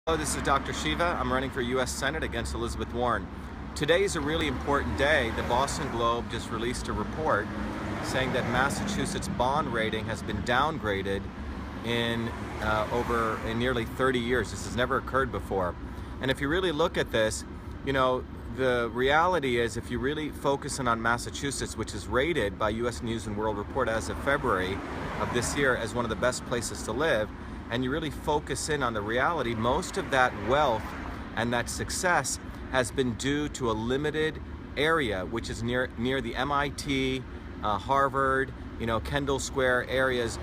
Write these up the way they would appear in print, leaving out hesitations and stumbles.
Hello, this is Dr. Shiva. I'm running for U.S. Senate against Elizabeth Warren. Today is a really important day. The Boston Globe just released a report saying that Massachusetts bond rating has been downgraded in nearly 30 years. This has never occurred before. And if you really look at this, you know, the reality is if you really focus in on Massachusetts, which is rated by U.S. News and World Report as of February of this year as one of the best places to live, and you really focus in on the reality, most of that wealth and that success has been due to a limited area, which is near the MIT, Harvard, Kendall Square areas,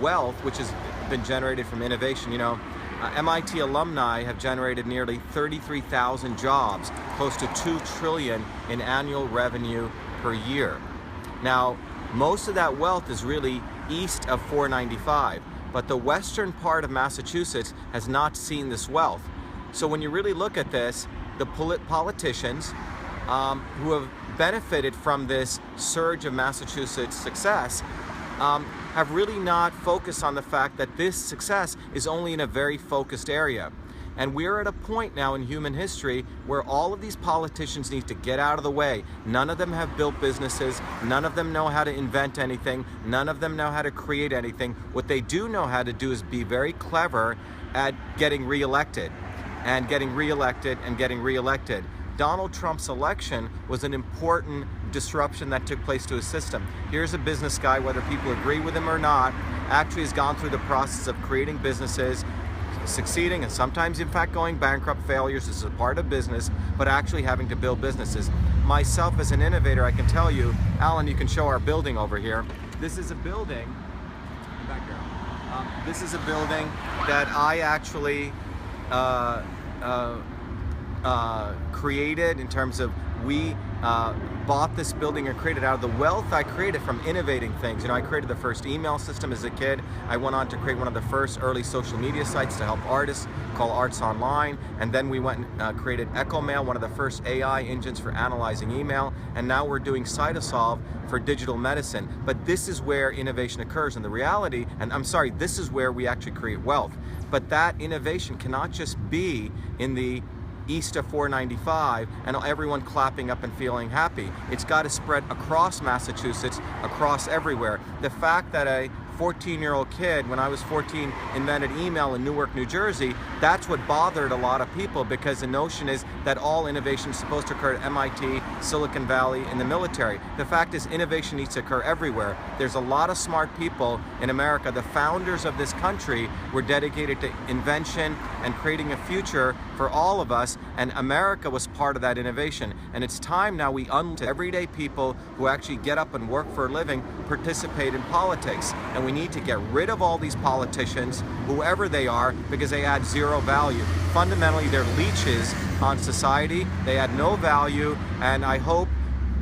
wealth, which has been generated from innovation. MIT alumni have generated nearly 33,000 jobs, close to $2 trillion in annual revenue per year. Now, most of that wealth is really east of 495. But the western part of Massachusetts has not seen this wealth. So when you really look at this, the politicians who have benefited from this surge of Massachusetts success have really not focused on the fact that this success is only in a very focused area. And we're at a point now in human history where all of these politicians need to get out of the way. None of them have built businesses. None of them know how to invent anything. None of them know how to create anything. What they do know how to do is be very clever at getting reelected and getting reelected and getting reelected. Donald Trump's election was an important disruption that took place to his system. Here's a business guy, whether people agree with him or not, actually has gone through the process of creating businesses, succeeding and sometimes in fact going bankrupt. Failures is a part of business, but actually having to build businesses. Myself as an innovator, I can tell you, Alan, you can show our building over here. This is a building, this is a building that I actually created in terms of we bought this building and created out of the wealth I created from innovating things. I created the first email system as a kid. I went on to create one of the first early social media sites to help artists called Arts Online. And then we went and created EchoMail, one of the first AI engines for analyzing email. And now we're doing Cytosolve for digital medicine. But this is where innovation occurs. And the reality, this is where we actually create wealth. But that innovation cannot just be in the east of 495 and everyone clapping up and feeling happy. It's got to spread across Massachusetts, across everywhere. The fact that a 14-year-old kid, when I was 14, invented email in Newark, New Jersey, that's what bothered a lot of people, because the notion is that all innovation is supposed to occur at MIT, Silicon Valley, in the military. The fact is innovation needs to occur everywhere. There's a lot of smart people in America. The founders of this country were dedicated to invention and creating a future for all of us, and America was part of that innovation. And it's time now we everyday people who actually get up and work for a living participate in politics. And we need to get rid of all these politicians, whoever they are, because they add zero value. Fundamentally, they're leeches on society. They add no value, and I hope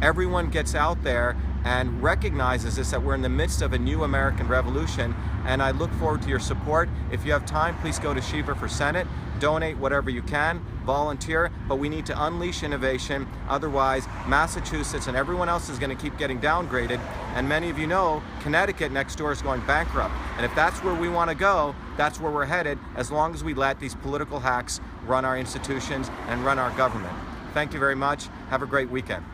everyone gets out there and recognizes this, that we're in the midst of a new American revolution, and I look forward to your support. If you have time, please go to Shiva for Senate, donate whatever you can, volunteer, but we need to unleash innovation. Otherwise, Massachusetts and everyone else is going to keep getting downgraded, and many of you know Connecticut next door is going bankrupt. And if that's where we want to go, that's where we're headed, as long as we let these political hacks run our institutions and run our government. Thank you very much. Have a great weekend.